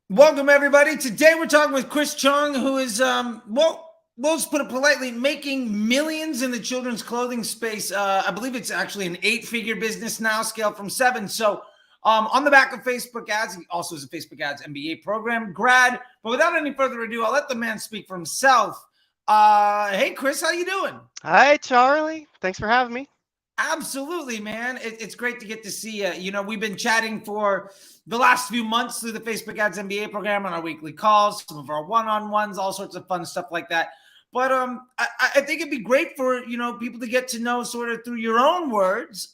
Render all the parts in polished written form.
Welcome everybody. Today we're talking with Chris Chong, who is we'll just put it politely, making millions in the children's clothing space. I believe it's actually an 8-figure business now, scaled from 7. So on the back of Facebook ads, he also is a Facebook ads MBA program grad. But without any further ado, I'll let the man speak for himself. Hey Chris, how you doing? Hi, Charlie. Thanks for having me. Absolutely, man. It's great to get to see you. You know, we've been chatting for the last few months through the Facebook Ads MBA program on our weekly calls, some of our one-on-ones, all sorts of fun stuff like that. But I think it'd be great for people to get to know, sort of through your own words,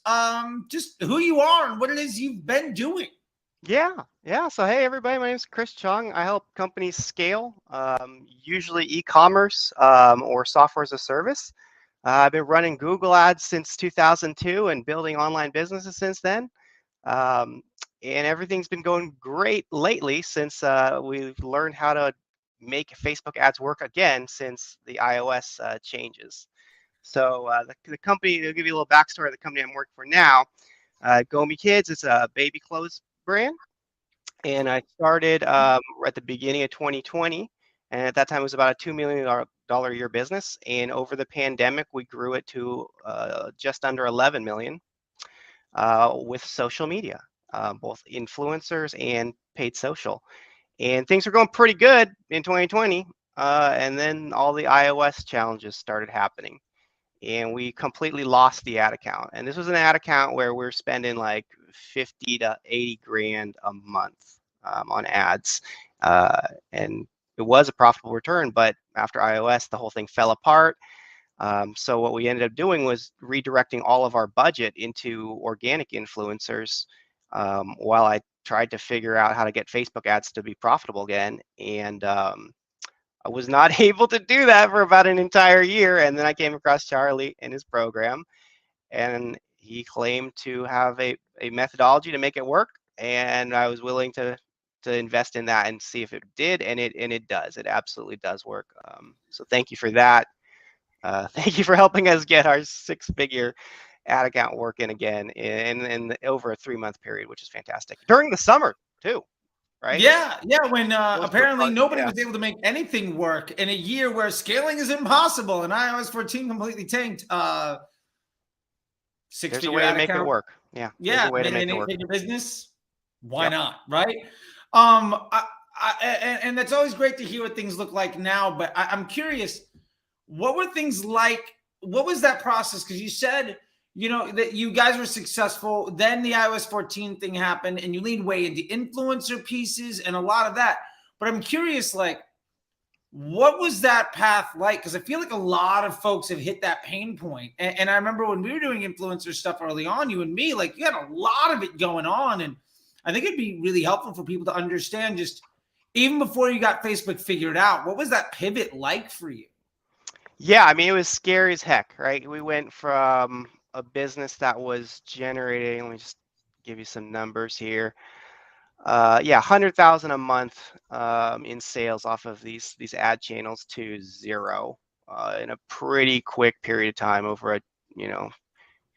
just who you are and what it is you've been doing. Yeah. So, hey, everybody. My name is Chris Chong. I help companies scale, usually e-commerce or software as a service. I've been running Google Ads since 2002 and building online businesses since then. Um, and everything's been going great lately since we've learned how to make Facebook ads work again since the iOS changes. So the company, to give you a little backstory of the company I'm working for now, Gomi Kids, it's a baby clothes brand. And I started at the beginning of 2020. And at that time, it was about a $2 million a year business. And over the pandemic, we grew it to just under 11 million with social media, both influencers and paid social. And things were going pretty good in 2020. And then all the iOS challenges started happening. And we completely lost the ad account. And this was an ad account where we're spending like 50 to 80 grand a month on ads. And it was a profitable return, but after iOS, the whole thing fell apart. So what we ended up doing was redirecting all of our budget into organic influencers while I tried to figure out how to get Facebook ads to be profitable again. And I was not able to do that for about an entire year. And then I came across Charlie and his program, and he claimed to have a methodology to make it work. And I was willing to invest in that and see if it did. And it does. It absolutely does work. So thank you for that. Thank you for helping us get our 6-figure ad account working again in over a 3-month period, which is fantastic. During the summer too, right? Yeah. When Those were apparently fun. nobody Yeah. was able to make anything work in a year where scaling is impossible, and iOS 14 completely tanked. Six There's a figure way to ad make it account. work. Yeah, there's Yeah, a way to made make an it work. 8-figure business. Why Yep. not? Right. And that's always great to hear what things look like now. But I'm curious, what were things like? What was that process? Because you said, that you guys were successful. Then the iOS 14 thing happened, and you leaned way into influencer pieces and a lot of that. But I'm curious, like, what was that path like? Because I feel like a lot of folks have hit that pain point. And I remember when we were doing influencer stuff early on, you and me, like you had a lot of it going on. And I think it'd be really helpful for people to understand, just even before you got Facebook figured out, what was that pivot like for you? Yeah, I mean, it was scary as heck, right? We went from a business that was generating, let me just give you some numbers here. Yeah, 100,000 a month in sales off of these ad channels to zero in a pretty quick period of time over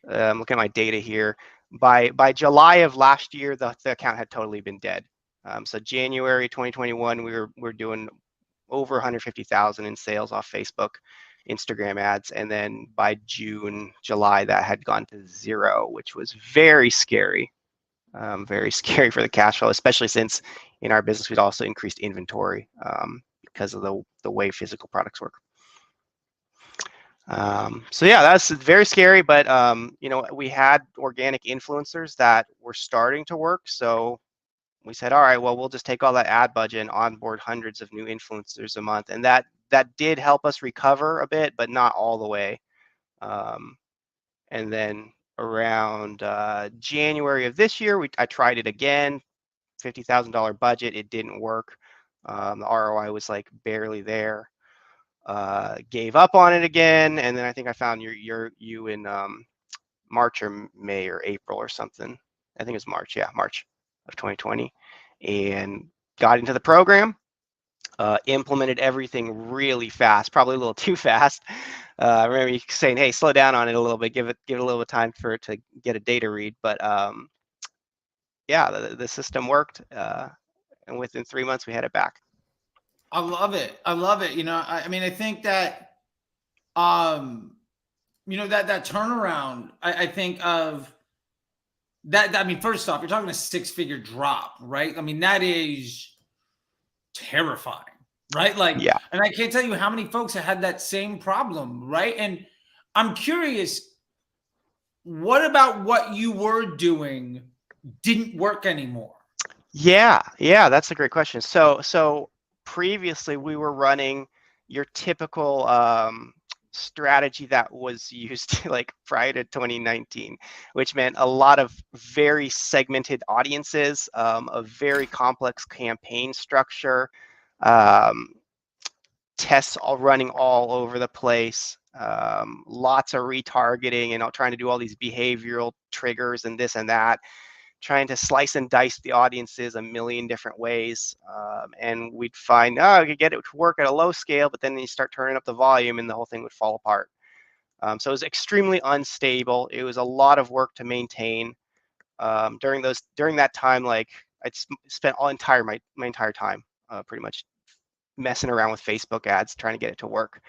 I'm looking at my data here. By July of last year, the account had totally been dead. So January 2021, we're doing over 150,000 in sales off Facebook, Instagram ads, and then by June, July, that had gone to zero, which was very scary. Very scary for the cash flow, especially since in our business we'd also increased inventory because of the way physical products work. So yeah, that's very scary, but we had organic influencers that were starting to work. So we said, all right, well, we'll just take all that ad budget and onboard hundreds of new influencers a month. And that did help us recover a bit, but not all the way. And then around January of this year, I tried it again, $50,000 budget. It didn't work. The ROI was like barely there. Gave up on it again, and then I think I found you in March or May or April or something. I think it was March. Yeah, March of 2020, and got into the program. Implemented everything really fast, probably a little too fast. I remember you saying, "Hey, slow down on it a little bit. Give it a little bit of time for it to get a data read." But yeah, the system worked. and within 3 months we had it back. I love it. I love it. I mean, I think that, that turnaround, I think of that. I mean, first off, you're talking a 6-figure drop, right? I mean, that is terrifying, right? Like, Yeah. and I can't tell you how many folks have had that same problem, right? And I'm curious, what about what you were doing didn't work anymore? Yeah, that's a great question. So previously we were running your typical strategy that was used like prior to 2019, which meant a lot of very segmented audiences, a very complex campaign structure, um, tests all running all over the place, lots of retargeting and trying to do all these behavioral triggers and this and that, trying to slice and dice the audiences a million different ways. And we'd find, oh, we could get it to work at a low scale, but then you start turning up the volume and the whole thing would fall apart. So it was extremely unstable. It was a lot of work to maintain. During that time, like I'd spent my entire time pretty much messing around with Facebook ads, trying to get it to work,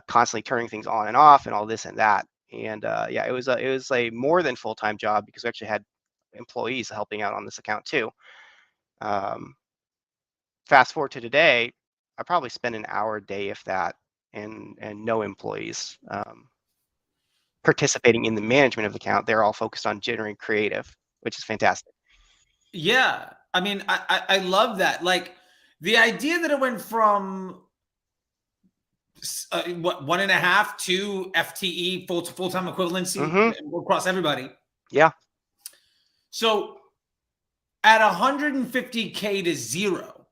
constantly turning things on and off and all this and that. And yeah, it was a more than full-time job because we actually had employees helping out on this account too. Fast forward to today, I probably spend an hour a day, if that, and no employees participating in the management of the account. They're all focused on generating creative, which is fantastic. Yeah. I mean, I love that. Like the idea that it went from what 1.5 to FTE, full-time equivalency across everybody. Yeah. So at 150K to zero,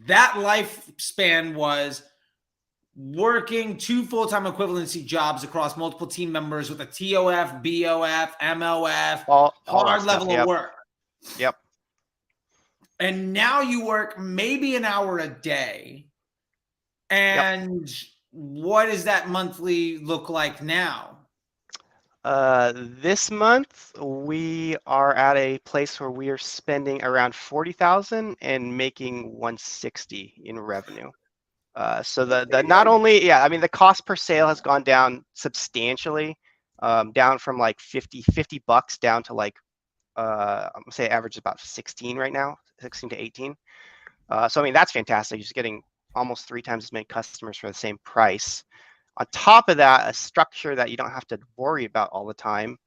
that lifespan was working 2 full-time equivalency jobs across multiple team members with a TOF, BOF, MOF, all hard that level stuff. of work. Yep. And now you work maybe an hour a day. And what does that monthly look like now? This month we are at a place where we are spending around 40,000 and making 160 in revenue. So the not only, I mean, the cost per sale has gone down substantially, down from like $50 down to like, I'm gonna say average about 16 right now, 16 to 18. So I mean, that's fantastic. You're just getting almost 3 times as many customers for the same price. On top of that, a structure that you don't have to worry about all the time.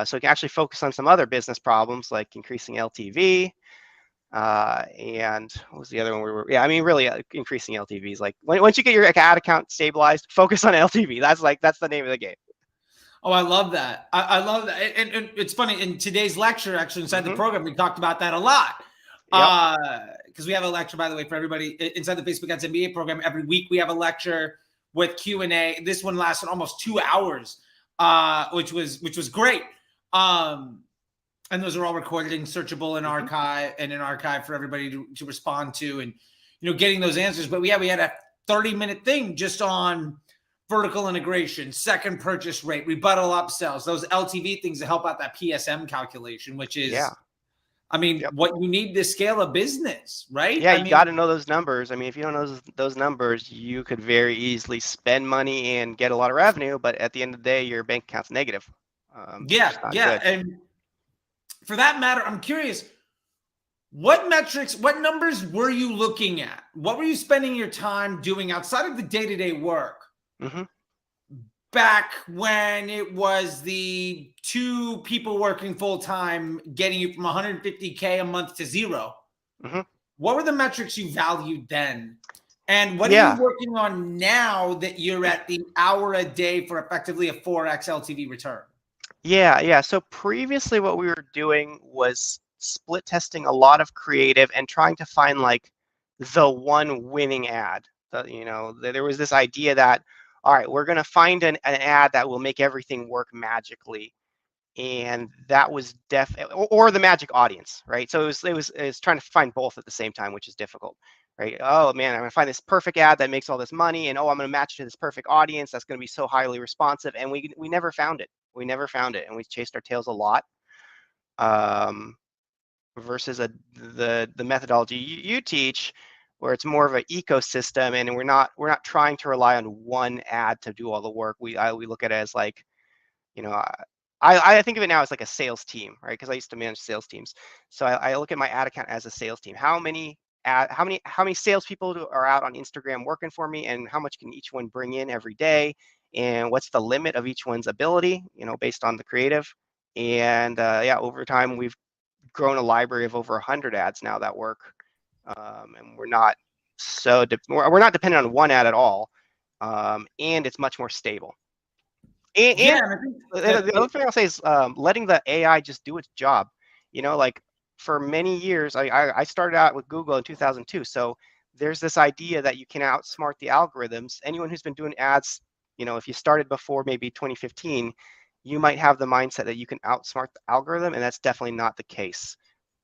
So you can actually focus on some other business problems like increasing LTV. And what was the other one? I mean, really increasing LTVs. Like once you get your ad account stabilized, focus on LTV. That's the name of the game. Oh, I love that. I love that. And it's funny, in today's lecture, actually inside the program, we talked about that a lot. Because we have a lecture, by the way, for everybody inside the Facebook Ads MBA program. Every week we have a lecture with Q&A. This one lasted almost 2 hours, which was great. And those are all recorded and searchable in archive for everybody to respond to, and getting those answers. But we had a 30-minute thing just on vertical integration, second purchase rate, rebuttal upsells, those LTV things to help out that PSM calculation, which is I mean, what you need to scale a business, right? Yeah, you got to know those numbers. I mean, if you don't know those numbers, you could very easily spend money and get a lot of revenue, but at the end of the day, your bank account's negative. Good. And for that matter, I'm curious, what metrics, what numbers were you looking at? What were you spending your time doing outside of the day-to-day work? Back when it was the 2 people working full-time, getting you from 150K a month to zero. What were the metrics you valued then? And what are you working on now that you're at the hour a day for effectively a 4x LTV return? Yeah. So previously what we were doing was split testing a lot of creative and trying to find like the one winning ad. There was this idea that, all right, we're going to find an ad that will make everything work magically. And that was or the magic audience, right? So it was trying to find both at the same time, which is difficult, right? Oh man, I'm gonna find this perfect ad that makes all this money, and I'm gonna match it to this perfect audience that's gonna be so highly responsive, and we never found it. We never found it, and we chased our tails a lot. versus the methodology you teach, where it's more of an ecosystem, and we're not trying to rely on one ad to do all the work. We look at it as like, you know, I think of it now as like a sales team, right? Because I used to manage sales teams. So I look at my ad account as a sales team. How many salespeople are out on Instagram working for me, and how much can each one bring in every day, and what's the limit of each one's ability, based on the creative. And yeah, over time we've grown a library of over 100 ads now that work, and we're not we're not dependent on one ad at all, and it's much more stable. And I think the other thing I'll say is letting the AI just do its job. Like for many years, I started out with Google in 2002. So there's this idea that you can outsmart the algorithms. Anyone who's been doing ads, if you started before maybe 2015, you might have the mindset that you can outsmart the algorithm, and that's definitely not the case.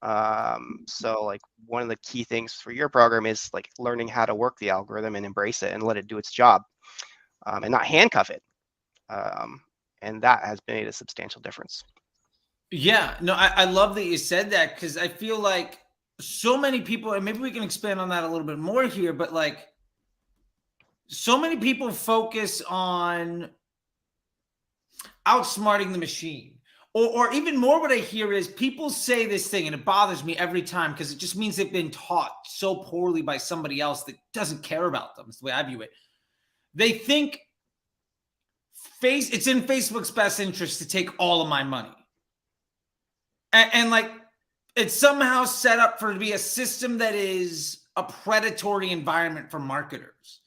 So like one of the key things for your program is like learning how to work the algorithm and embrace it and let it do its job, and not handcuff it. And that has made a substantial difference. Yeah, no, I love that you said that, because I feel like so many people, and maybe we can expand on that a little bit more here, but like so many people focus on outsmarting the machine. Or even more, what I hear is people say this thing, and it bothers me every time, because it just means they've been taught so poorly by somebody else that doesn't care about them. It's the way I view it. They think it's in Facebook's best interest to take all of my money. And like, it's somehow set up to be a system that is a predatory environment for marketers.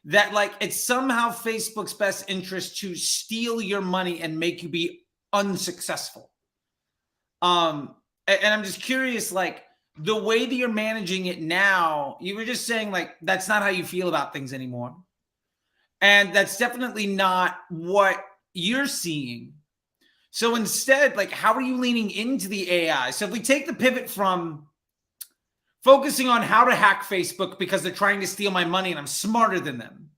That like, it's somehow Facebook's best interest to steal your money and make you be unsuccessful. And I'm just curious, like the way that you're managing it now, you were just saying like, that's not how you feel about things anymore. And that's definitely not what you're seeing. So instead, like, how are you leaning into the AI? So if we take the pivot from focusing on how to hack Facebook because they're trying to steal my money and I'm smarter than them,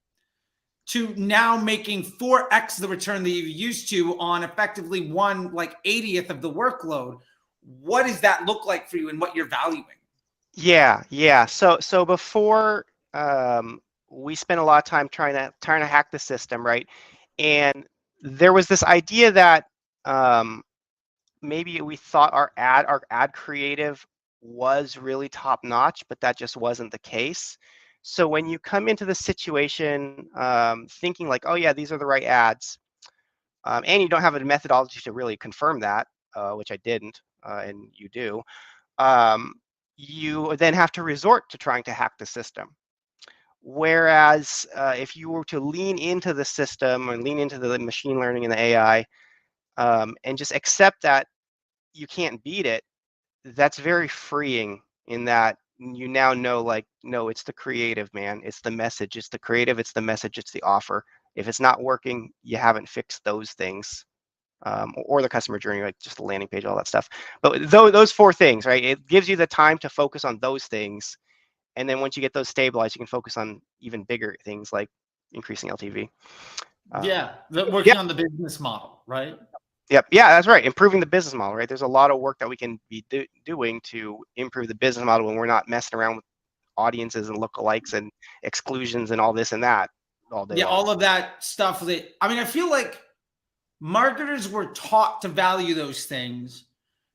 to now making 4x the return that you used to on effectively 1/80th of the workload, what does that look like for you and what you're valuing? Yeah. So before, we spent a lot of time trying to hack the system, right? And there was this idea that maybe we thought our ad creative was really top notch, but that just wasn't the case. So when you come into the situation thinking like, oh yeah, these are the right ads, and you don't have a methodology to really confirm that, which I didn't, and you do, you then have to resort to trying to hack the system. Whereas if you were to lean into the system or lean into the machine learning and the AI, and just accept that you can't beat it, that's very freeing, in that you now know, like, no, it's the creative, man. It's the message. It's the creative. It's the message. It's the offer. If it's not working, you haven't fixed those things, or the customer journey, like just the landing page, all that stuff. But those four things, right? It gives you the time to focus on those things. And then once you get those stabilized, you can focus on even bigger things like increasing LTV. Working on the business model, right? Yep. Yeah, that's right. Improving the business model, right? There's a lot of work that we can be doing to improve the business model when we're not messing around with audiences and lookalikes and exclusions and all this and that all day long. All of that stuff I feel like marketers were taught to value those things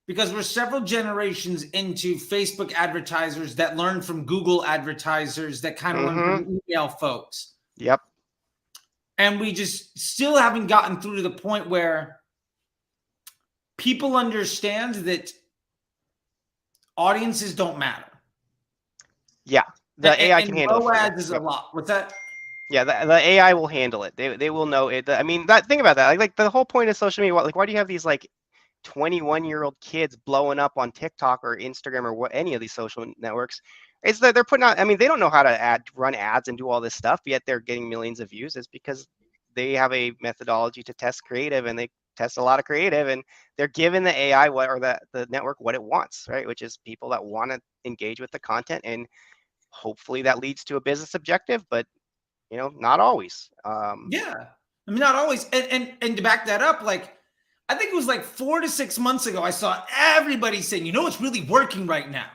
because we're several generations into Facebook advertisers that learned from Google advertisers that kind of learned from email folks. Yep. And we just still haven't gotten through to the point where people understand that audiences don't matter. Yeah, the AI can handle ROAS it. Is a lot. What's that? Yeah, the AI will handle it. They will know it. I mean, think about that. Like the whole point of social media. Like, why do you have these like 21-year-old kids blowing up on TikTok or Instagram or any of these social networks? It's that they're putting out. I mean, they don't know how to run ads and do all this stuff, yet they're getting millions of views. It's because they have a methodology to test creative, and they test a lot of creative, and they're giving the AI the network what it wants, right? Which is people that want to engage with the content, and hopefully that leads to a business objective, but not always. Not always. And to back that up, like, I think it was like 4 to 6 months ago, I saw everybody saying, you know what's really working right now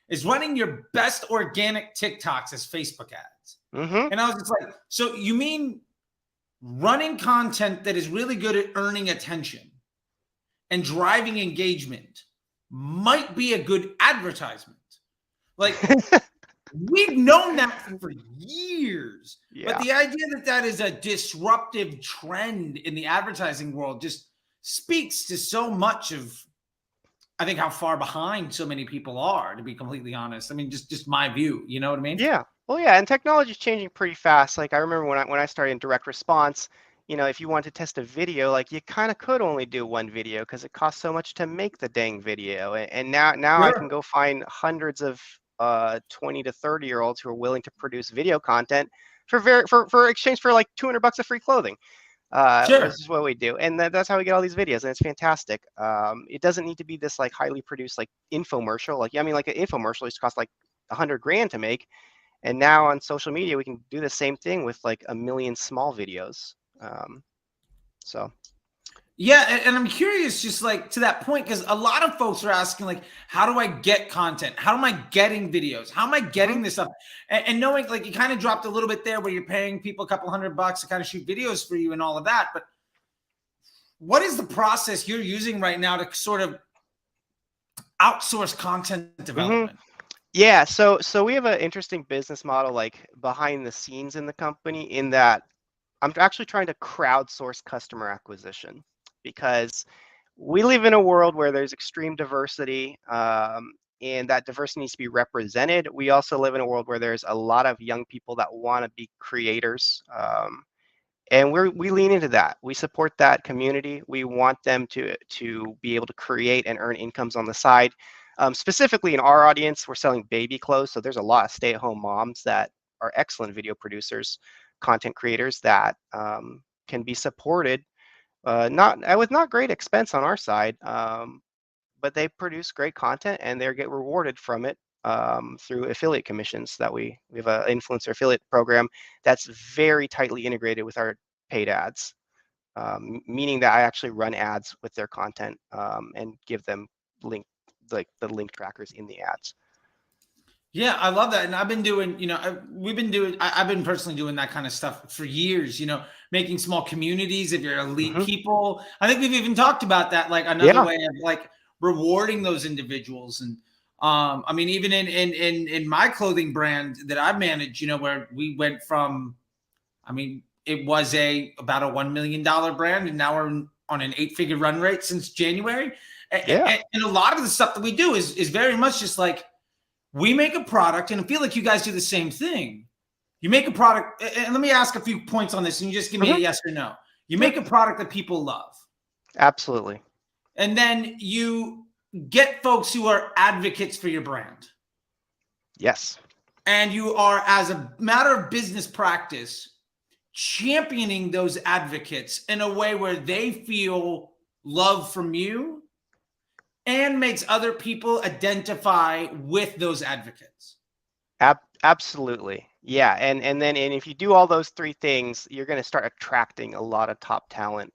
is running your best organic TikToks as Facebook ads. Mm-hmm. And I was just like, so you mean running content that is really good at earning attention and driving engagement might be a good advertisement? Like, we've known that for years, but Yeah. the idea that that is a disruptive trend in the advertising world just speaks to so much of, I think, how far behind so many people are, to be completely honest. I mean, just my view, you know what I mean? Yeah. Well, yeah, and technology is changing pretty fast. Like I remember when I started in direct response, if you wanted to test a video, like you kind of could only do one video because it costs so much to make the dang video. And now I can Sure. go find hundreds of 20 to 30-year-olds who are willing to produce video content for exchange for like $200 of free clothing. Sure. This is what we do, and that's how we get all these videos, and it's fantastic. It doesn't need to be this like highly produced like infomercial. Like, yeah, I mean, like an infomercial used to cost like 100 grand to make, and now on social media we can do the same thing with like a million small videos. So Yeah, and I'm curious, just like to that point, because a lot of folks are asking, like, how do I get content? How am I getting videos? How am I mhm. getting this up? And knowing, like, you kind of dropped a little bit there, where you're paying people a couple $100 to kind of shoot videos for you and all of that. But what is the process you're using right now to sort of outsource content Mhm. development? Yeah, so we have an interesting business model like behind the scenes in the company, in that I'm actually trying to crowdsource customer acquisition, because we live in a world where there's extreme diversity, and that diversity needs to be represented. We also live in a world where there's a lot of young people that want to be creators, and we lean into that. We support that community. We want them to be able to create and earn incomes on the side. Specifically in our audience, we're selling baby clothes, so there's a lot of stay-at-home moms that are excellent video producers, content creators that can be supported, not with not great expense on our side, but they produce great content and they get rewarded from it through affiliate commissions. That we have an influencer affiliate program that's very tightly integrated with our paid ads, meaning that I actually run ads with their content, and give them link like the link trackers in the ads. Yeah, I love that. And I've been doing, I've been personally doing that kind of stuff for years, making small communities of your elite Hmm. people. I think we've even talked about that, like another Yeah, way of like rewarding those individuals. And I mean, even in my clothing brand that I manage, where we went from, I mean, it was about a $1 million brand, and now we're on an 8-figure run rate since January. yeah, And a lot of the stuff that we do is very much just like, we make a product, and I feel like you guys do the same thing. You make a product, and let me ask a few points on this, and you just give me a hmm, yes or no. You yeah, make a product that people love, absolutely. and then you get folks who are advocates for your brand, Yes, and you are, as a matter of business practice, championing those advocates in a way where they feel love from you and makes other people identify with those advocates. absolutely. Yeah, and if you do all those three things, you're going to start attracting a lot of top talent.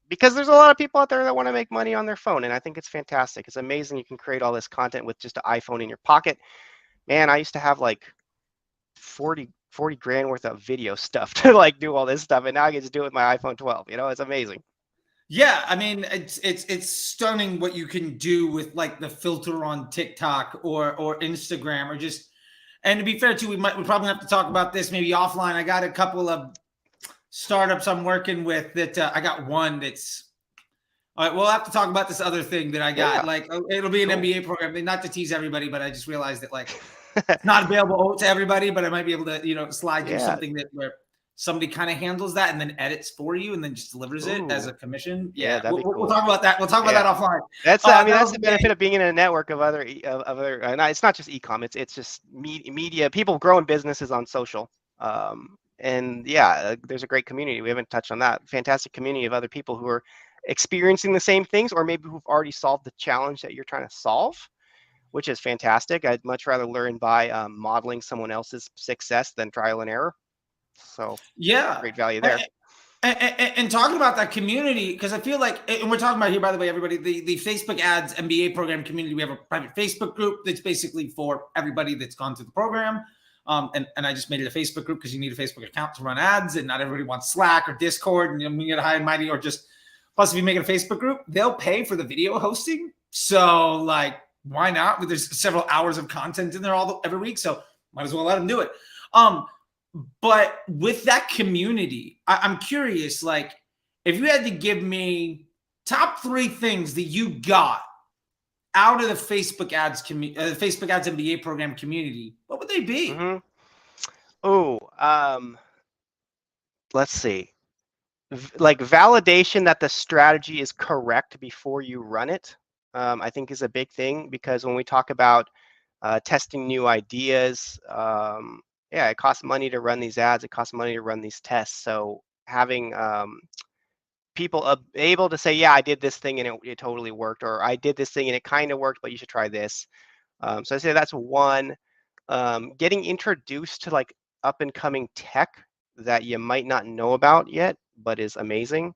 Because there's a lot of people out there that want to make money on their phone, and I think it's fantastic. It's amazing you can create all this content with just an iPhone in your pocket. Man, I used to have like 40 grand worth of video stuff to like do all this stuff, and now I get to do it with my iPhone 12. It's amazing. Yeah, I mean, it's stunning what you can do with like the filter on TikTok or Instagram, or just. And to be fair, too, we probably have to talk about this maybe offline. I got a couple of startups I'm working with that I got one that's. All right, we'll have to talk about this other thing that I got. Yeah, Like, it'll be an cool. MBA program. Not to tease everybody, but I just realized that, like, it's not available to everybody, but I might be able to, slide you Yeah. something that where somebody kind of handles that and then edits for you and then just delivers it as Ooh. a commission. Yeah, Yeah, that'd we'll, be we'll cool. talk about that. We'll talk about that Yeah. offline. I mean, that's That'll the be benefit of being in a network of other it's not just e-com. It's just media, people growing businesses on social. And yeah, there's a great community. We haven't touched on that. Fantastic community of other people who are experiencing the same things, or maybe who've already solved the challenge that you're trying to solve, which is fantastic. I'd much rather learn by modeling someone else's success than trial and error. So yeah. great value there. And talking about that community, because I feel like, and we're talking about here, by the way, everybody, the Facebook Ads MBA program community. We have a private Facebook group that's basically for everybody that's gone through the program. And I just made it a Facebook group because you need a Facebook account to run ads, and not everybody wants Slack or Discord, and you get high and mighty, or just, plus if you make it a Facebook group, they'll pay for the video hosting. So like, why not? There's several hours of content in there every week, so might as well let them do it. But with that community, I'm curious, like, if you had to give me top 3 things that you got out of the Facebook ads Facebook ads MBA program community, what would they be? Let's see. Like validation that the strategy is correct before you run it, I think is a big thing, because when we talk about testing new ideas, yeah, it costs money to run these ads. It costs money to run these tests. So having people able to say, yeah, I did this thing and it totally worked, or I did this thing and it kind of worked, but you should try this. So I say that's one. Getting introduced to like up and coming tech that you might not know about yet, but is amazing,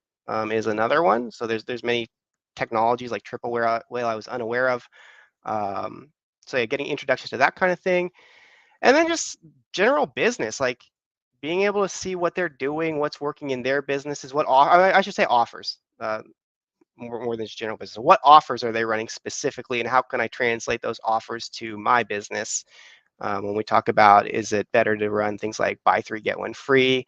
is another one. So there's many technologies like triple whale I was unaware of. So yeah, getting introductions to that kind of thing. And then just general business, like being able to see what they're doing, what's working in their businesses, I should say offers, more than just general business. What offers are they running specifically, and how can I translate those offers to my business? When we talk about, is it better to run things like buy 3, get 1 free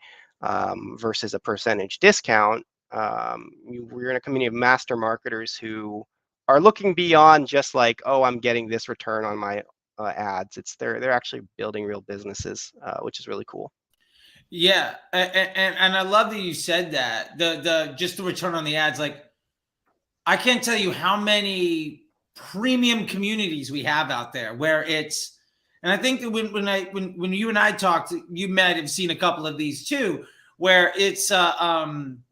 versus a percentage discount? We're in a community of master marketers who are looking beyond just like, oh, I'm getting this return on my ads. They're actually building real businesses, which is really cool. Yeah, and I love that you said that, the just the return on the ads. Like, I can't tell you how many premium communities we have out there where it's, and I think that when you and I talked, you might have seen a couple of these too, where it's some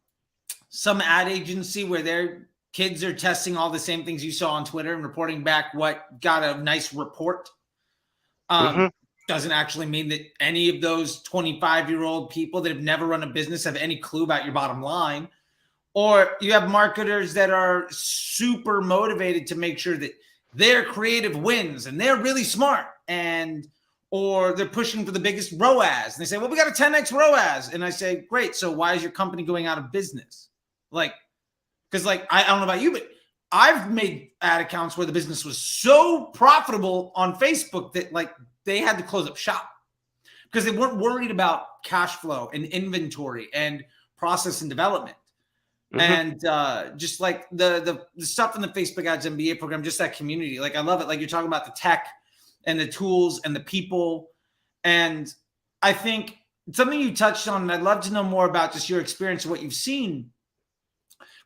ad agency where their kids are testing all the same things you saw on Twitter and reporting back what got a nice report. Doesn't actually mean that any of those 25-year-old people that have never run a business have any clue about your bottom line. Or you have marketers that are super motivated to make sure that their creative wins and they're really smart, or they're pushing for the biggest ROAS. And they say, well, we got a 10x ROAS. And I say, great. So why is your company going out of business? Like, because like, I don't know about you, but I've made ad accounts where the business was so profitable on Facebook that like they had to close up shop because they weren't worried about cash flow and inventory and process and development. And just like the stuff in the Facebook ads MBA program, just that community, like I love it. Like you're talking about the tech and the tools and the people. And I think something you touched on, and I'd love to know more about just your experience and what you've seen.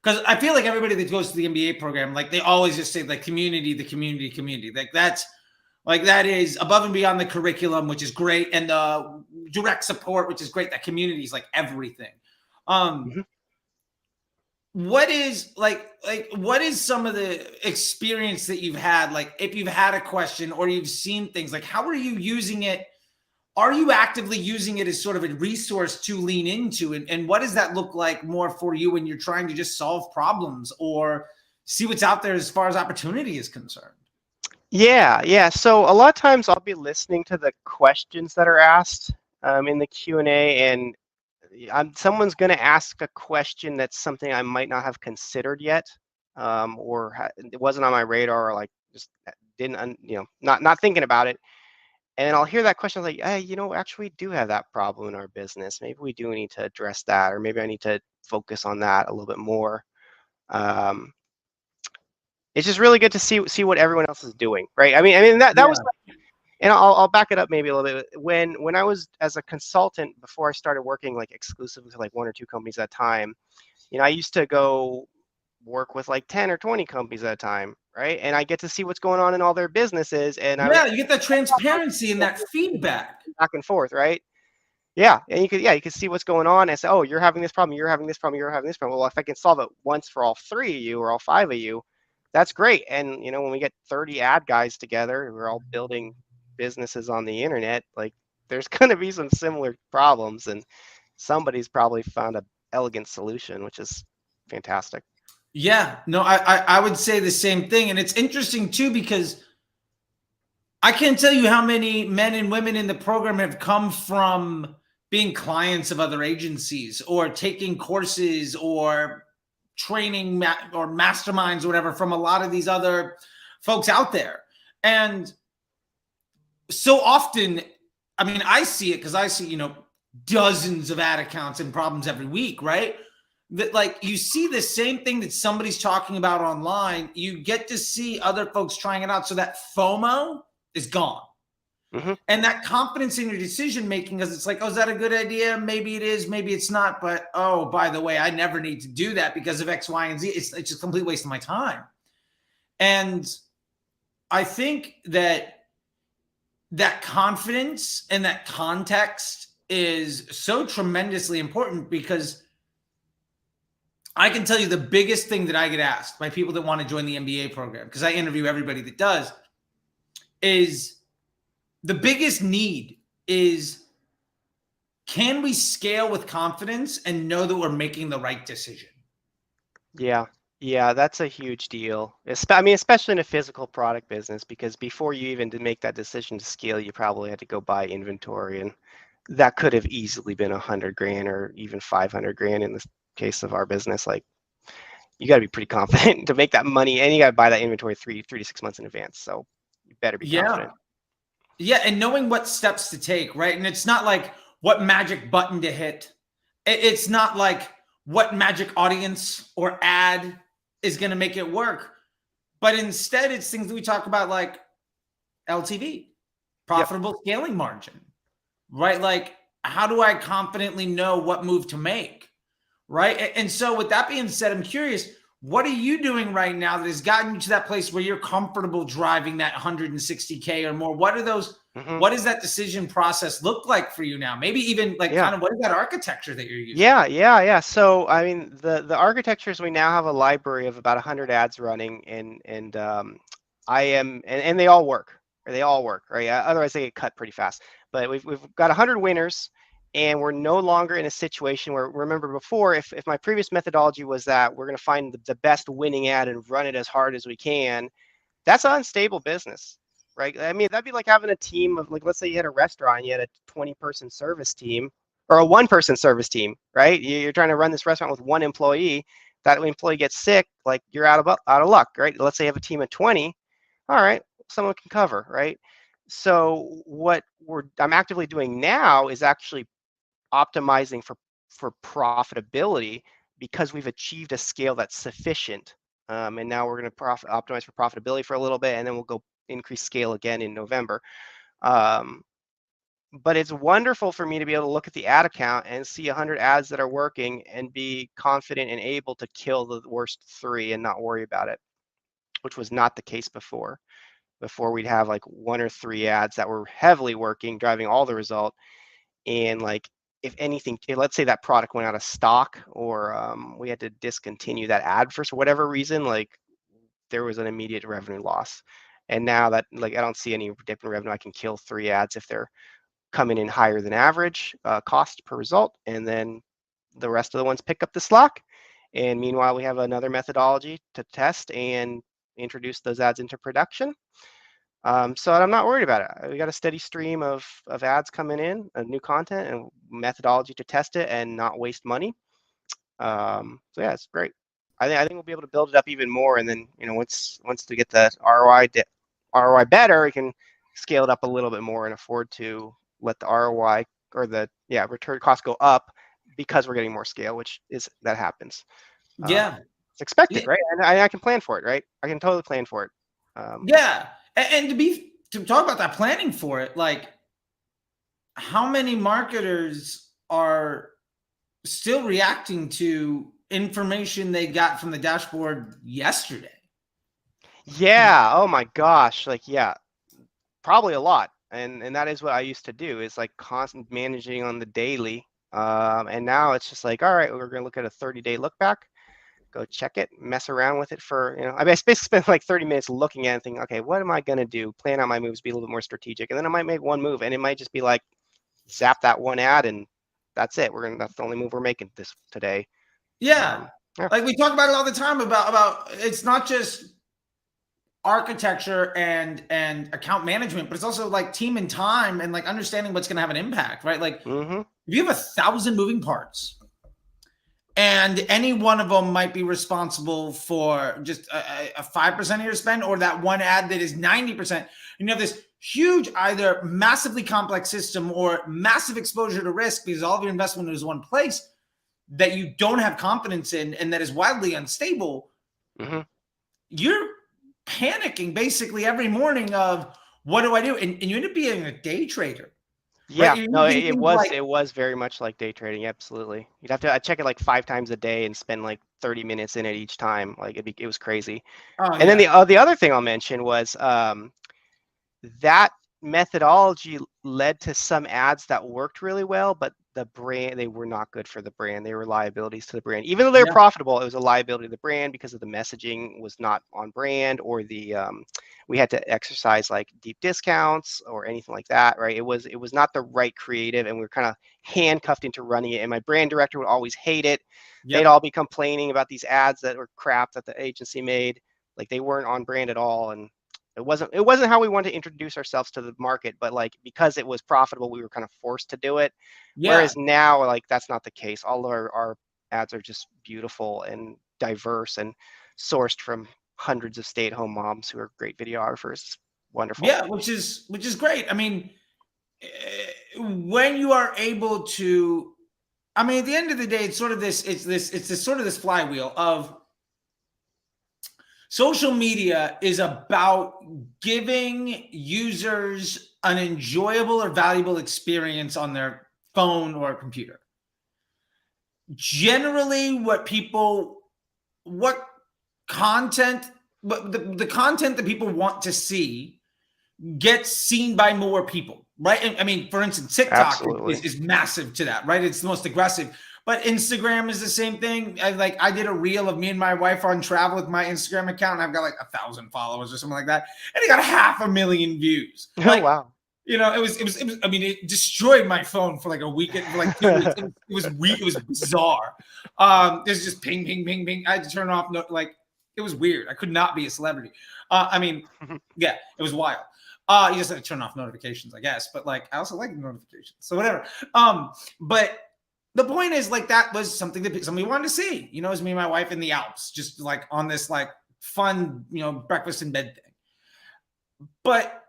Because I feel like everybody that goes to the MBA program, like they always just say the community, the community, community. Like that is above and beyond the curriculum, which is great. And the direct support, which is great. That community is like everything. What is what is some of the experience that you've had? Like if you've had a question or you've seen things, like how are you using it? Are you actively using it as sort of a resource to lean into? And what does that look like more for you when you're trying to just solve problems or see what's out there as far as opportunity is concerned? Yeah. So a lot of times I'll be listening to the questions that are asked in the Q&A, and someone's going to ask a question that's something I might not have considered yet, or it wasn't on my radar, or like just didn't, not thinking about it. And I'll hear that question like, hey, actually we do have that problem in our business. Maybe we do need to address that, or maybe I need to focus on that a little bit more. It's just really good to see what everyone else is doing, right? I mean that was, and I'll back it up maybe a little bit. When I was as a consultant, before I started working like exclusively with like 1 or 2 companies at a time, I used to go work with like 10 or 20 companies at a time, right? And I get to see what's going on in all their businesses, and you get that transparency and that feedback back and forth, right? Yeah, and you could see what's going on and say, oh, you're having this problem, you're having this problem, you're having this problem. Well, if I can solve it once for all 3 of you or all 5 of you, that's great. And when we get 30 ad guys together, we're all building businesses on the internet, like there's going to be some similar problems, and somebody's probably found a elegant solution, which is fantastic. Yeah, no, I would say the same thing. And it's interesting too, because I can't tell you how many men and women in the program have come from being clients of other agencies or taking courses or training or masterminds or whatever from a lot of these other folks out there. And so often, I mean, I see it because I see, dozens of ad accounts and problems every week, right? That like you see the same thing that somebody's talking about online, you get to see other folks trying it out. So that FOMO is gone. Mm-hmm. And that confidence in your decision making, because it's like, oh, is that a good idea? Maybe it is, maybe it's not. But oh, by the way, I never need to do that because of X, Y, and Z. It's just a complete waste of my time. And I think that confidence and that context is so tremendously important, because I can tell you the biggest thing that I get asked by people that want to join the MBA program, because I interview everybody that does, is the biggest need is, can we scale with confidence and know that we're making the right decision? Yeah, that's a huge deal. I mean, especially in a physical product business, because before you even did make that decision to scale, you probably had to go buy inventory, and that could have easily been $100,000 or even $500,000 in the case of our business. Like, you got to be pretty confident to make that money, and you got to buy that inventory three to 6 months in advance. So you better be confident. Yeah, and knowing what steps to take, right? And it's not like what magic button to hit. It's not like what magic audience or ad is going to make it work. But instead, it's things that we talk about, like LTV, profitable scaling margin, right? Like, how do I confidently know what move to make, right? And so with that being said, I'm curious, what are you doing right now that has gotten you to that place where you're comfortable driving that 160K or more? What are those, what does that decision process look like for you now? Maybe even like kind of what is that architecture that you're using? Yeah. So, I mean, the architectures, we now have a library of about 100 ads running, and I am, and they all work, right? Otherwise they get cut pretty fast. But we've got 100 winners, and we're no longer in a situation where, remember before, if my previous methodology was that we're going to find the best winning ad and run it as hard as we can, that's an unstable business, right? I mean, that'd be like having a team of, like, let's say you had a restaurant, you had a 20-person service team or a 1-person service team, right? You're trying to run this restaurant with 1 employee. That employee gets sick, like, you're out of luck, right? Let's say you have a team of 20. All right, someone can cover, right? So what I'm actively doing now is actually optimizing for profitability, because we've achieved a scale that's sufficient. And now we're going to optimize for profitability for a little bit, and then we'll go increase scale again in November. But it's wonderful for me to be able to look at the ad account and see 100 ads that are working and be confident and able to kill the worst 3 and not worry about it, which was not the case before. Before, we'd have like 1 or 3 ads that were heavily working, driving all the result. And like, if anything, let's say that product went out of stock, or we had to discontinue that ad for whatever reason, like, there was an immediate revenue loss. And now that, like, I don't see any dip in revenue, I can kill 3 ads if they're coming in higher than average cost per result, and then the rest of the ones pick up the slack. And meanwhile, we have another methodology to test and introduce those ads into production. So I'm not worried about it. We got a steady stream of ads coming in, new content and methodology to test it and not waste money. So yeah, it's great. I think we'll be able to build it up even more, and then, once we get the ROI better, we can scale it up a little bit more and afford to let the ROI or the return cost go up, because we're getting more scale, which is, that happens. It's expected, right? And I can plan for it, right? I can totally plan for it. And to talk about that planning for it, like, how many marketers are still reacting to information they got from the dashboard yesterday? Yeah. Oh my gosh. Like, yeah, probably a lot. And that is what I used to do, is like constant managing on the daily. And now it's just like, all right, we're going to look at a 30-day look back, go check it, mess around with it for, I basically spend like 30 minutes looking at it and thinking, okay, what am I going to do? Plan out my moves, be a little bit more strategic. And then I might make one move, and it might just be like, zap that one ad and that's it. That's the only move we're making today. Yeah. Yeah. Like we talk about it all the time about it's not just architecture and account management, but it's also like team and time and like understanding what's going to have an impact, right? Like if you have 1,000 moving parts and any one of them might be responsible for just a 5% of your spend, or that one ad that is 90%, you have this huge, either massively complex system or massive exposure to risk because all of your investment is one place that you don't have confidence in and that is wildly unstable. You're panicking basically every morning of what do I do? And you end up being a day trader. Yeah, Right? no, it was very much like day trading. Absolutely. You'd have to check it like 5 times a day and spend like 30 minutes in it each time. Like it was crazy. And then the other thing I'll mention was that methodology led to some ads that worked really well, but the brand, they were not good for the brand. They were liabilities to the brand. Even though they were profitable, it was a liability to the brand because of the messaging was not on brand, or the we had to exercise like deep discounts or anything like that, right? It was not the right creative, and we were kind of handcuffed into running it. And my brand director would always hate it. They'd all be complaining about these ads that were crap that the agency made, like they weren't on brand at all. And it wasn't how we wanted to introduce ourselves to the market, but like because it was profitable, we were kind of forced to do it. Whereas now, like that's not the case. All of our ads are just beautiful and diverse and sourced from hundreds of stay-at-home moms who are great videographers. It's wonderful. Yeah, which is great. I mean, when you are able to, I mean, at the end of the day, it's sort of this sort of this flywheel of social media is about giving users an enjoyable or valuable experience on their phone or computer. Generally, what content, the content that people want to see gets seen by more people, right? And I mean, for instance, TikTok is massive to that, right? It's the most aggressive. But Instagram is the same thing. I did a reel of me and my wife on travel with my Instagram account, and I've got like 1,000 followers or something like that, and it got 500,000 views. Like, oh wow! You know, it was. I mean, it destroyed my phone for like a weekend, for like 2 weeks. It was weird. It was bizarre. There's just ping, ping, ping, ping. I had to turn off. Like, it was weird. I could not be a celebrity. I mean, yeah, it was wild. You just had to turn off notifications, I guess. But like, I also like notifications, so whatever. But the point is, like, that was something that somebody wanted to see. You know, it was me and my wife in the Alps, just like on this like fun, breakfast in bed thing. But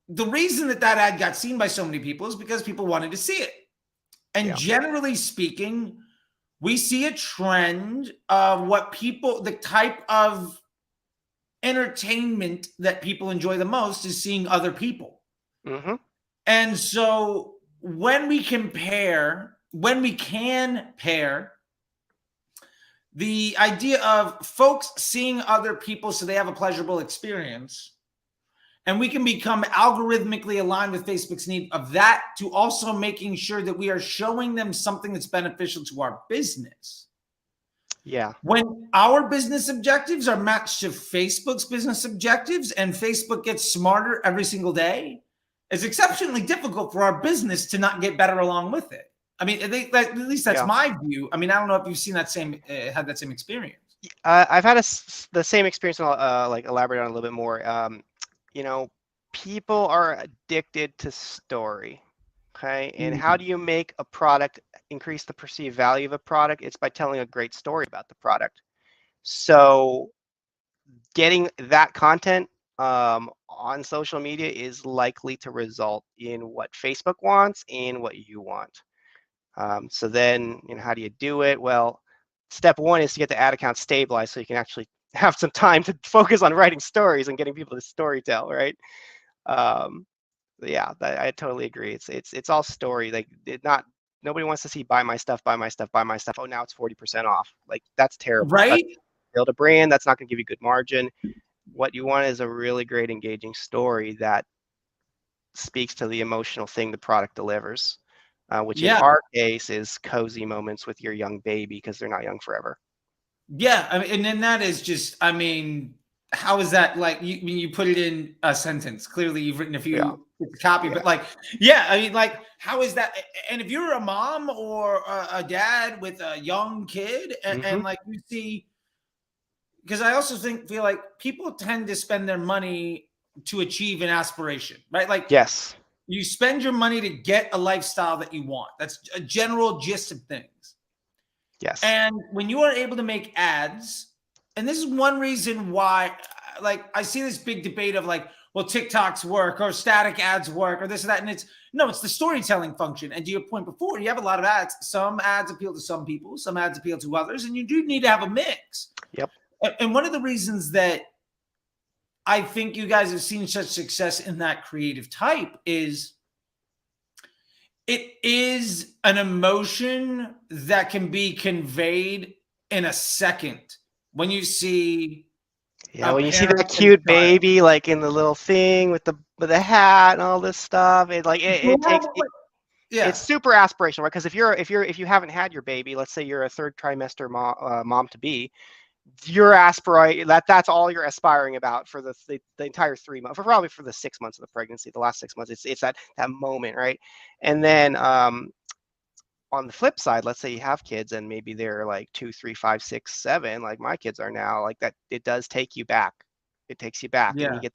the reason that ad got seen by so many people is because people wanted to see it. And generally speaking, we see a trend of the type of entertainment that people enjoy the most is seeing other people. And so when we can pair the idea of folks seeing other people so they have a pleasurable experience, and we can become algorithmically aligned with Facebook's need of that, to also making sure that we are showing them something that's beneficial to our business. Yeah. When our business objectives are matched to Facebook's business objectives and Facebook gets smarter every single day, it's exceptionally difficult for our business to not get better along with it. I mean, at least that's my view. I mean, I don't know if you've seen had that same experience. I've had the same experience, and I'll like elaborate on it a little bit more. People are addicted to story. Okay. And how do you make a product increase the perceived value of a product? It's by telling a great story about the product. So getting that content on social media is likely to result in what Facebook wants and what you want. So then, how do you do it? Well, step one is to get the ad account stabilized so you can actually have some time to focus on writing stories and getting people to storytell, right? Yeah, I totally agree. It's all story. Like, nobody wants to see buy my stuff, buy my stuff, buy my stuff. Oh, now it's 40% off. Like, that's terrible. Right? Build a brand, that's not going to give you good margin. What you want is a really great engaging story that speaks to the emotional thing the product delivers, which in our case is cozy moments with your young baby, because they're not young forever. Yeah, I mean, and then that is just, I mean, how is that like when you put it in a sentence? Clearly you've written a Yeah, few copy, yeah. but like, yeah, I mean, like, how is that? And if you're a mom or a dad with a young kid, and like you see, because I also feel like people tend to spend their money to achieve an aspiration, right? Like Yes. you spend your money to get a lifestyle that you want. That's a general gist of things. Yes. And when you are able to make ads, and this is one reason why, like, I see this big debate of like, well, TikToks work or static ads work or this or that. And it's the storytelling function. And to your point before, you have a lot of ads. Some ads appeal to some people, some ads appeal to others, and you do need to have a mix. Yep. And one of the reasons that I think you guys have seen such success in that creative type is it is an emotion that can be conveyed in a second when you see Yeah, a when you see that parent and cute child. baby like in the little thing with the hat and all this stuff, it takes it's Yeah, super aspirational, right? Because if you haven't had your baby, let's say you're a third trimester mom to be, that's all you're aspiring about for the entire 3 months, probably for the 6 months of the pregnancy, the last 6 months. It's that moment, right? And then on the flip side, let's say you have kids and maybe they're like 2, 3, 5, 6, 7, like my kids are now, like that, it does take you back. It takes you back, and you yeah, get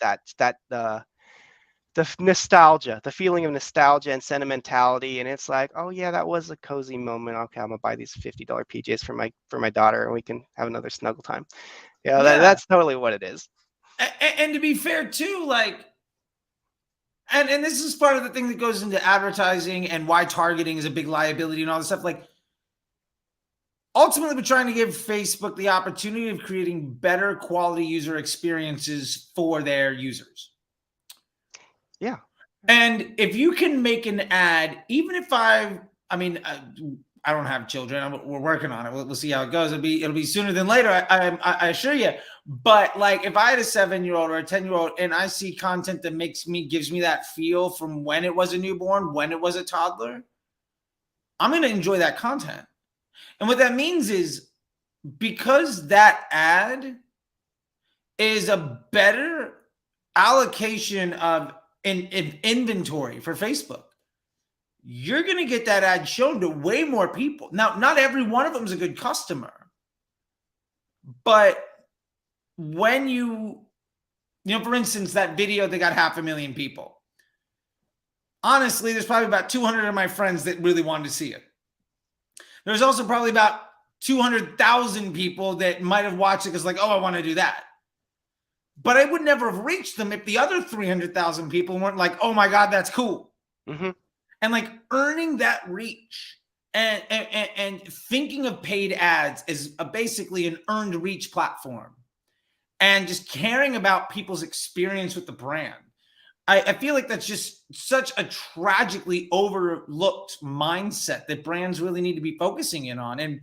the nostalgia, the feeling of nostalgia and sentimentality, and it's like, oh yeah, that was a cozy moment. Okay, I'm gonna buy these $50 PJs for my daughter, and we can have another snuggle time. Yeah, yeah. that's totally what it is. And to be fair too, like, and this is part of the thing that goes into advertising and why targeting is a big liability and all this stuff. Like, ultimately, we're trying to give Facebook the opportunity of creating better quality user experiences for their users. Yeah. And if you can make an ad, even if I mean, I don't have children. We're working on it. We'll see how it goes. It'll be sooner than later. I assure you. But like, if I had a 7-year-old or a 10-year-old, and I see content that gives me that feel from when it was a newborn, when it was a toddler, I'm going to enjoy that content. And what that means is because that ad is a better allocation of in inventory for Facebook, you're going to get that ad shown to way more people. Now, not every one of them is a good customer, but when for instance, that video that got 500,000 people, honestly, there's probably about 200 of my friends that really wanted to see it. There's also probably about 200,000 people that might have watched it because like, oh, I want to do that. But I would never have reached them if the other 300,000 people weren't like, oh my God, that's cool. Mm-hmm. And like earning that reach and thinking of paid ads as basically an earned reach platform and just caring about people's experience with the brand. I feel like that's just such a tragically overlooked mindset that brands really need to be focusing in on. And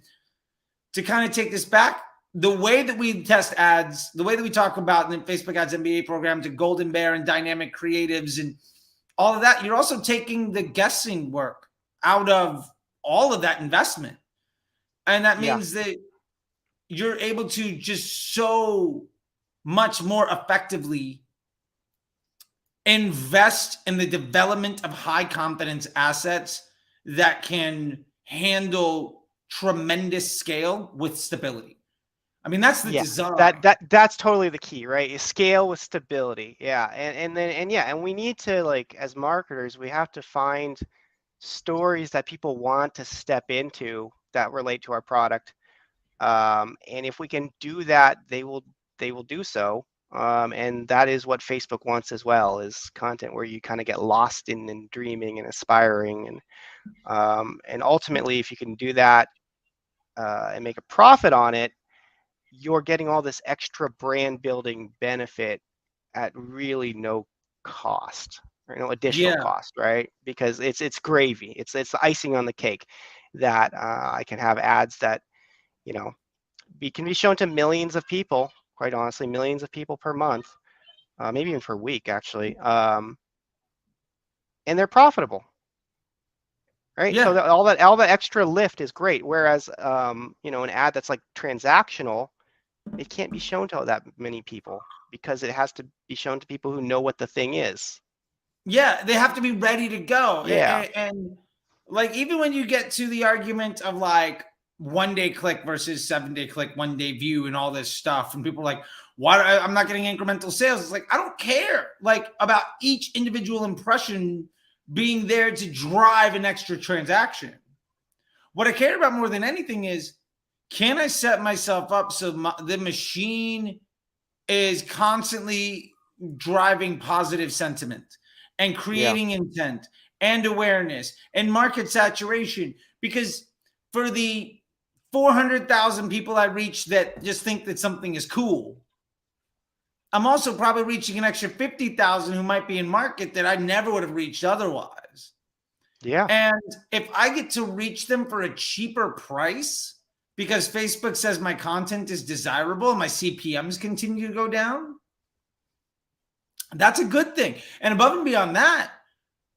to kind of take this back, the way that we test ads, the way that we talk about the Facebook Ads MBA program to Golden Bear and dynamic creatives and all of that, you're also taking the guessing work out of all of that investment. And that means that you're able to just so much more effectively invest in the development of high confidence assets that can handle tremendous scale with stability. I mean, that's the design. That's totally the key, right? Is scale with stability. Yeah. And we need to, like, as marketers, we have to find stories that people want to step into that relate to our product. And if we can do that, they will do so. And that is what Facebook wants as well, is content where you kind of get lost in dreaming and aspiring. And ultimately, if you can do that and make a profit on it, you're getting all this extra brand building benefit at really no cost, or no additional cost, right? Because it's gravy. It's the icing on the cake that I can have ads that can be shown to millions of people. Quite honestly, millions of people per month, maybe even per week, actually, and they're profitable. Right. Yeah. So all that extra lift is great. Whereas, an ad that's like transactional, it can't be shown to that many people because it has to be shown to people who know what the thing is. Yeah, they have to be ready to go. Yeah. And like, even when you get to the argument of like 1 day click versus 7 day click, 1 day view, and all this stuff, and people are like, why I'm not getting incremental sales? It's like, I don't care like about each individual impression being there to drive an extra transaction. What I care about more than anything is, can I set myself up so the machine is constantly driving positive sentiment and Yeah. creating intent and awareness and market saturation? Because for the 400,000 people I reach that just think that something is cool, I'm also probably reaching an extra 50,000 who might be in market that I never would have reached otherwise. Yeah. And if I get to reach them for a cheaper price because Facebook says my content is desirable and my CPMs continue to go down, that's a good thing. And above and beyond that,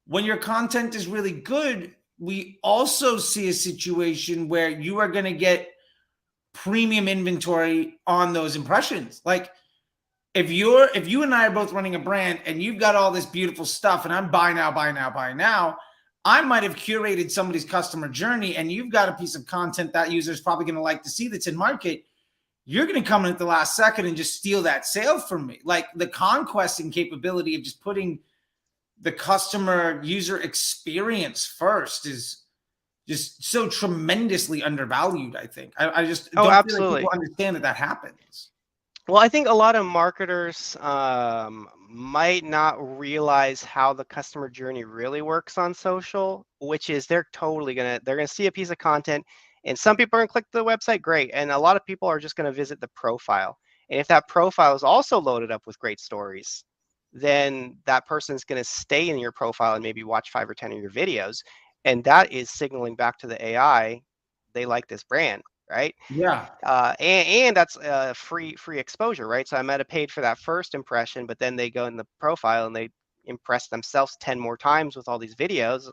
when your content is really good, we also see a situation where you are going to get premium inventory on those impressions. Like, if you and I are both running a brand and you've got all this beautiful stuff and I'm buy now, buy now, buy now, I might have curated somebody's customer journey and you've got a piece of content that user is probably going to like to see that's in market. You're going to come in at the last second and just steal that sale from me. Like, the conquesting capability of just putting the customer user experience first is just so tremendously undervalued. I think I just Oh, don't feel like absolutely. people understand that happens. Well, I think a lot of marketers might not realize how the customer journey really works on social, which is they're gonna see a piece of content, and some people are gonna click the website, great, and a lot of people are just gonna visit the profile. And if that profile is also loaded up with great stories, then that person's gonna stay in your profile and maybe watch 5 or 10 of your videos, and that is signaling back to the AI they like this brand, right? Yeah. And that's free exposure, right? So I might have paid for that first impression, but then they go in the profile and they impress themselves 10 more times with all these videos.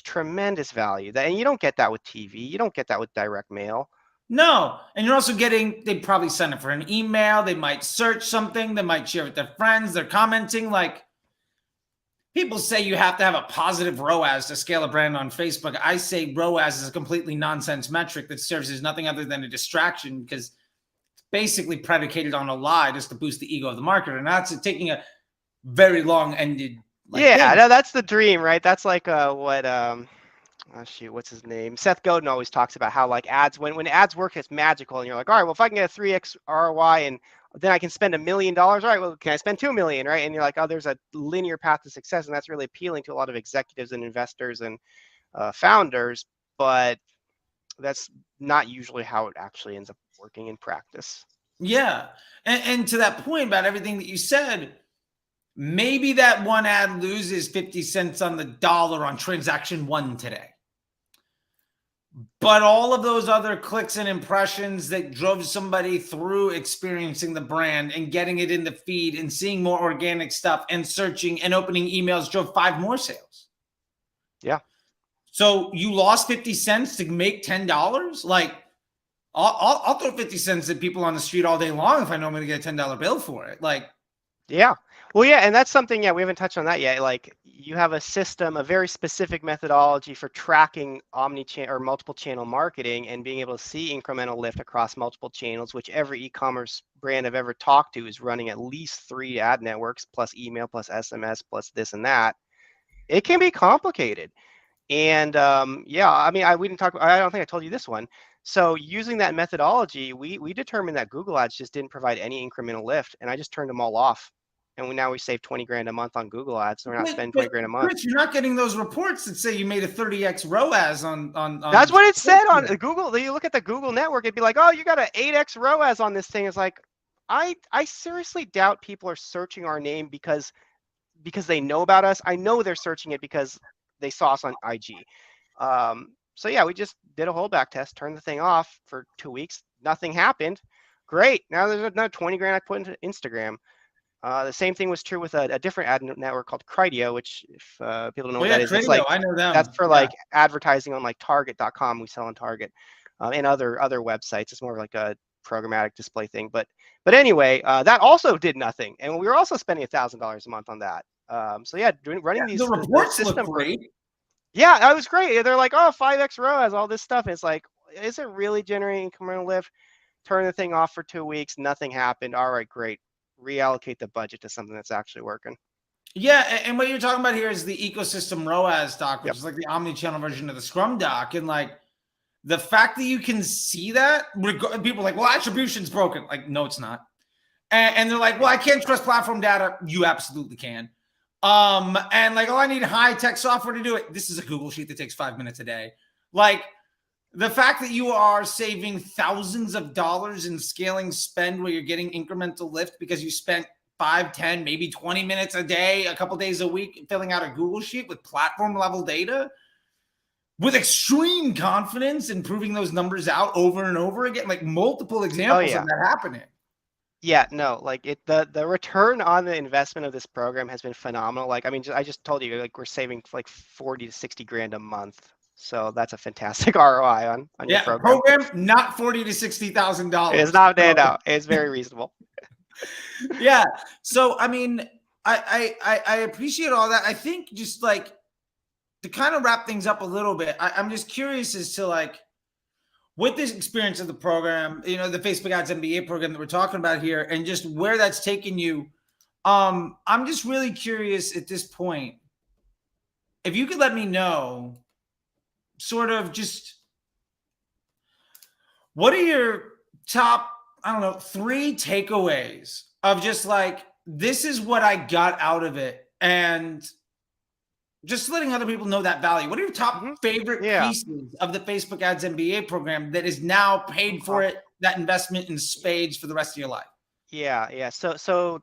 Tremendous value. And you don't get that with TV. You don't get that with direct mail. No. And you're also getting, they probably send it for an email. They might search something. They might share with their friends. They're commenting. Like, people say you have to have a positive ROAS to scale a brand on Facebook. I say ROAS is a completely nonsense metric that serves as nothing other than a distraction, because it's basically predicated on a lie just to boost the ego of the marketer. And that's taking a very long-ended Yeah, thing. no, that's the dream, right? That's like what oh shoot, what's his name? Seth Godin always talks about how like ads, when ads work, it's magical, and you're like, all right, well, if I can get a 3x ROI and then I can spend $1 million, all right, well, can I spend 2 million, right? And you're like, oh, there's a linear path to success, and that's really appealing to a lot of executives and investors and founders, but that's not usually how it actually ends up working in practice. Yeah. And to that point about everything that you said, maybe that one ad loses 50 cents on the dollar on transaction one today. But all of those other clicks and impressions that drove somebody through experiencing the brand and getting it in the feed and seeing more organic stuff and searching and opening emails drove 5 more sales. Yeah. So you lost 50 cents to make $10? Like, I'll throw 50 cents at people on the street all day long if I know I'm going to get a $10 bill for it. Like, yeah. Well, yeah, and that's something, yeah, we haven't touched on that yet. Like, you have a system, a very specific methodology for tracking omni-channel or multiple channel marketing and being able to see incremental lift across multiple channels, which every e-commerce brand I've ever talked to is running at least 3 ad networks plus email plus SMS plus this and that. It can be complicated. And yeah, I mean, we didn't talk. I don't think I told you this one. So using that methodology, we determined that Google Ads just didn't provide any incremental lift, and I just turned them all off. And now we save 20 grand a month on Google Ads. So we're not spending 20 grand a month. Chris, you're not getting those reports that say you made a 30x ROAS on That's what it said on Google. You look at the Google network, it'd be like, oh, you got an 8x ROAS on this thing. It's like, I seriously doubt people are searching our name because they know about us. I know they're searching it because they saw us on IG. So yeah, we just did a holdback test, turned the thing off for 2 weeks. Nothing happened. Great. Now there's another 20 grand I put into Instagram. The same thing was true with a different ad network called Criteo, which if people don't know what that is, it's like, I know them. That's for like advertising on like Target.com. We sell on Target and other websites. It's more like a programmatic display thing. But anyway, that also did nothing, and we were also spending $1,000 a month on that. So yeah, running The the reports look system. great. Yeah, that was great. They're like, oh, 5x ROAS, all this stuff. And it's like, is it really generating incremental lift? Turn the thing off for 2 weeks, nothing happened. All right, great. Reallocate the budget to something that's actually working. Yeah, and what you're talking about here is the ecosystem ROAS doc, which Yep. is like the omni-channel version of the Scrum doc. And like the fact that you can see that, people are like, well, attribution's broken. Like, no, it's not. And they're like, well, I can't trust platform data. You absolutely can. And like, oh, I need high-tech software to do it. This is a Google sheet that takes 5 minutes a day. Like, the fact that you are saving thousands of dollars in scaling spend where you're getting incremental lift because you spent 5, 10, maybe 20 minutes a day, a couple days a week, filling out a Google sheet with platform level data with extreme confidence and proving those numbers out over and over again, like multiple examples of that happening. Yeah, no, like the return on the investment of this program has been phenomenal. Like, I mean, I just told you, like, we're saving like 40 to 60 grand a month. So that's a fantastic ROI on your program. Not $40,000 to $60,000. It's not no, it's very reasonable. Yeah. So I mean, I appreciate all that. I think just like to kind of wrap things up a little bit, I'm just curious as to like with this experience of the program, you know, the Facebook Ads MBA program that we're talking about here, and just where that's taken you. I'm just really curious at this point, if you could let me know sort of just what are your top, I don't know, 3 takeaways of just like, this is what I got out of it. And just letting other people know that value. What are your top favorite pieces of the Facebook Ads MBA program that is now paid for it, that investment in spades for the rest of your life? Yeah. So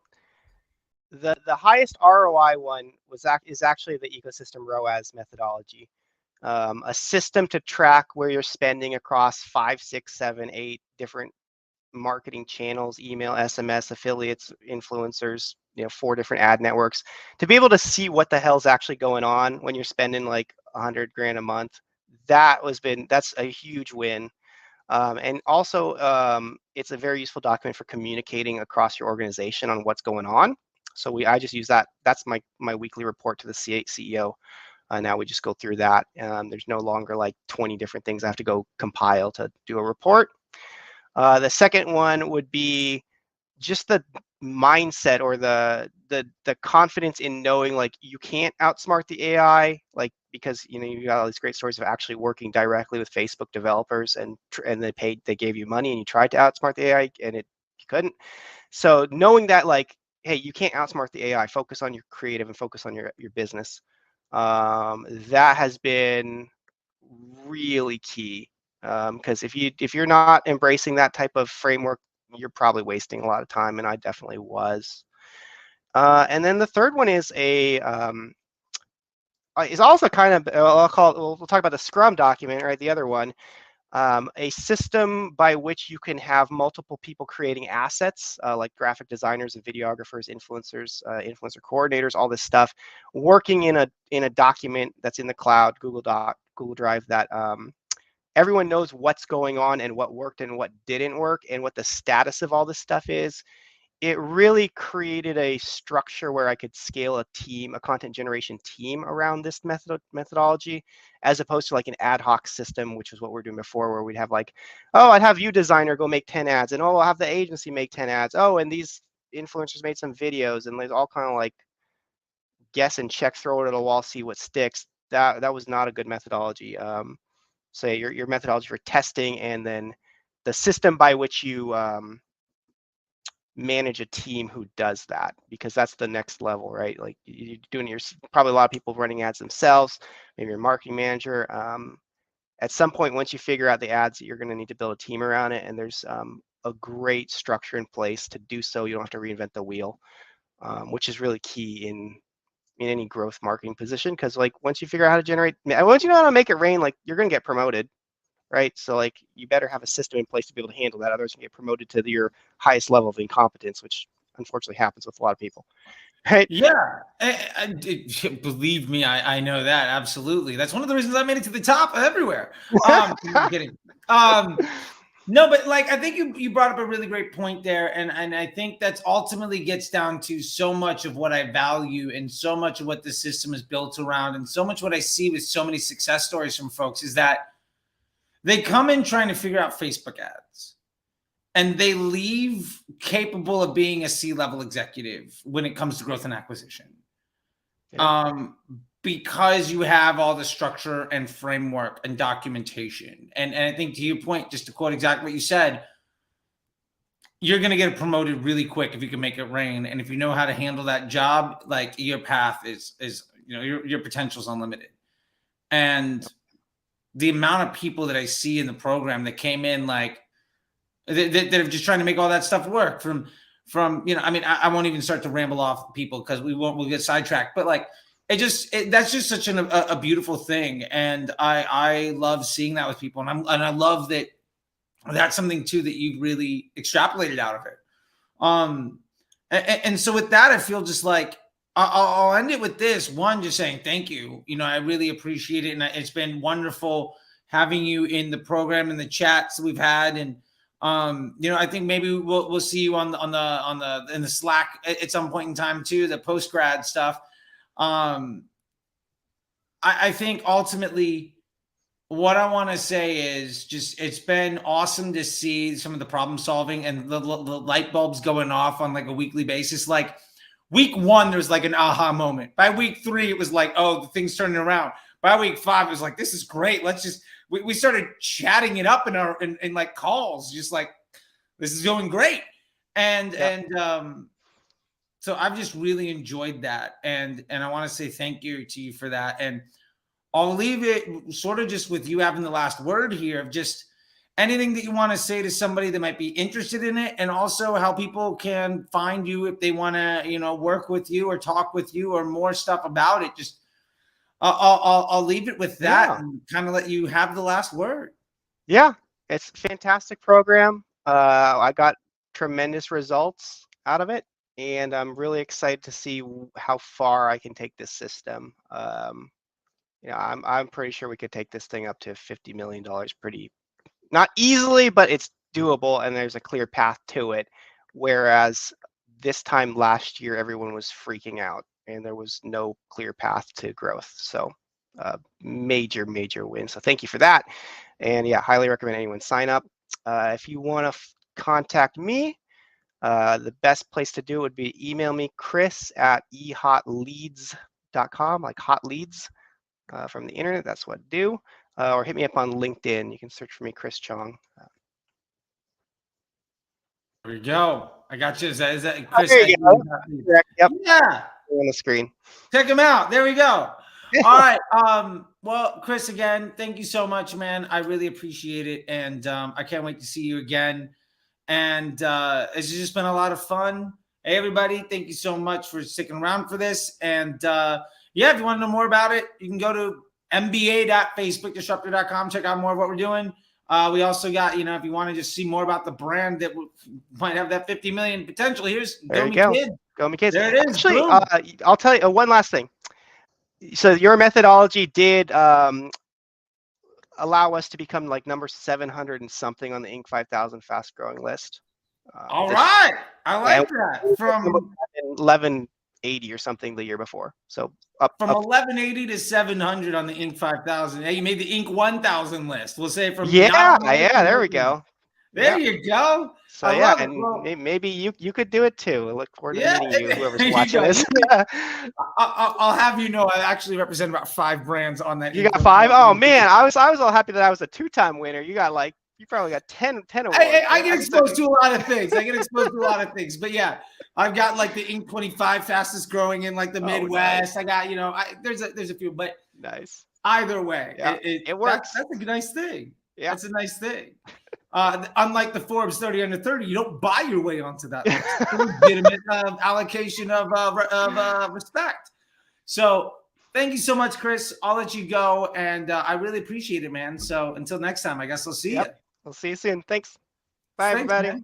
the highest ROI one is actually the EcoSystem ROAS methodology. A system to track where you're spending across 5, 6, 7, 8 different marketing channels, email, SMS, affiliates, influencers, 4 different ad networks, to be able to see what the hell's actually going on when you're spending like 100 grand a month. That's a huge win. And also, it's a very useful document for communicating across your organization on what's going on. So I just use that. That's my weekly report to the CEO. Now we just go through that. There's no longer like 20 different things I have to go compile to do a report. The second one would be just the mindset or the confidence in knowing like you can't outsmart the AI, like, because you got all these great stories of actually working directly with Facebook developers and they gave you money and you tried to outsmart the AI and you couldn't. So knowing that, like, hey, you can't outsmart the AI, focus on your creative and focus on your business. That has been really key, because if you're not embracing that type of framework, you're probably wasting a lot of time, and I definitely was. And then the third one is is also kind of, we'll talk about the Scrum document, right? The other one, a system by which you can have multiple people creating assets, like graphic designers and videographers, influencers, influencer coordinators, all this stuff, working in a document that's in the cloud, Google Drive, that everyone knows what's going on and what worked and what didn't work and what the status of all this stuff is. It really created a structure where I could scale a team, a content generation team around this methodology, as opposed to like an ad hoc system, which is what we're doing before, where we'd have like, oh, I'd have you designer go make 10 ads, and oh, I'll have the agency make 10 ads. Oh, and these influencers made some videos, and there's all kind of like guess and check, throw it at a wall, see what sticks. That was not a good methodology. So your methodology for testing, and then the system by which you manage a team who does that, because that's the next level, right? Like you're doing probably a lot of people running ads themselves, maybe your marketing manager. At some point, once you figure out the ads, you're going to need to build a team around it, and there's a great structure in place to do so. You don't have to reinvent the wheel, which is really key in any growth marketing position, because like once you figure out how to generate, once you know how to make it rain, like you're going to get promoted, right? So like you better have a system in place to be able to handle that. Otherwise, you get promoted to your highest level of incompetence, which unfortunately happens with a lot of people, right? Yeah, believe me, I know that absolutely. That's one of the reasons I made it to the top everywhere. I'm kidding. No, but like, I think you brought up a really great point there. And I think that's ultimately gets down to so much of what I value and so much of what the system is built around. And so much what I see with so many success stories from folks is that they come in trying to figure out Facebook ads and they leave capable of being a C-level executive when it comes to growth and acquisition. Yeah. Because you have all the structure and framework and documentation. And I think to your point, just to quote exactly what you said, you're going to get promoted really quick if you can make it rain. And if you know how to handle that job, like your path is your potential is unlimited. And the amount of people that I see in the program that came in like that are just trying to make all that stuff work from I mean, I won't even start to ramble off people because we'll get sidetracked, but like that's just such a beautiful thing. And I love seeing that with people. And I love that that's something too that you really extrapolated out of it. And so with that, I feel just like I'll end it with this one, just saying thank you. I really appreciate it. And it's been wonderful having you in the program and the chats we've had. And, I think maybe we'll see you in the Slack at some point in time too, the post-grad stuff. I think ultimately what I want to say is just, it's been awesome to see some of the problem solving and the light bulbs going off on like a weekly basis. Like week 1, there's like an aha moment. By week 3, it was like, oh, the thing's turning around. By week 5, it was like, this is great. Let's just, we started chatting it up in like calls, just like, this is going great. So I've just really enjoyed that. And I want to say thank you to you for that. And I'll leave it sort of just with you having the last word here of just anything that you want to say to somebody that might be interested in it, and also how people can find you if they want to, work with you or talk with you or more stuff about it. Just I'll leave it with that and kind of let you have the last word. Yeah, it's a fantastic program. I got tremendous results out of it, and I'm really excited to see how far I can take this system. I'm pretty sure we could take this thing up to $50 million pretty, not easily, but it's doable, and there's a clear path to it. Whereas this time last year, everyone was freaking out, and there was no clear path to growth. So major win. So thank you for that. And yeah, highly recommend anyone sign up. If you want to contact me, the best place to do it would be email me, chris@ehotleads.com, like hot leads from the internet. That's what I do. Or hit me up on LinkedIn. You can search for me, Chris Chong. There we go. I got you. Is that Chris? There you go. Yep. Yeah. On the screen. Check him out. There we go. All right. Well, Chris, again, thank you so much, man. I really appreciate it. And I can't wait to see you again. And it's just been a lot of fun. Hey, everybody, thank you so much for sticking around for this. And yeah, if you want to know more about it, you can go to mba.facebookdisruptor.com. Check out more of what we're doing. We also got, if you want to just see more about the brand that might have that 50 million potential, here's Go Me Kids. There it is. Actually, I'll tell you one last thing. So your methodology did allow us to become like number 700 and something on the Inc. 5000 fast growing list. All right. I like that. From 1180 or something the year before. So up 1180 to 700 on the Inc. 5000. Hey, you made the Inc. 1000 list. We'll say from there we go. There you go. So and maybe you could do it too. I look forward to meeting you, whoever's watching this. I'll have you know, I actually represent about 5 brands on that. You got 5? Oh man, I was all happy that I was a 2-time winner. You probably got 10 awards. I get exposed to a lot of things. But yeah, I've got like the Inc. 25 fastest growing in like the Midwest. Nice. I got, there's a few, but nice. Either way, it works. That's a nice thing. Yeah, that's a nice thing. Unlike the Forbes 30 under 30, you don't buy your way onto that list. It's a legitimate allocation of respect. So thank you so much, Chris. I'll let you go, and I really appreciate it, man. So until next time, I guess I'll see you. We'll see you soon. Thanks. Bye, everybody. Man.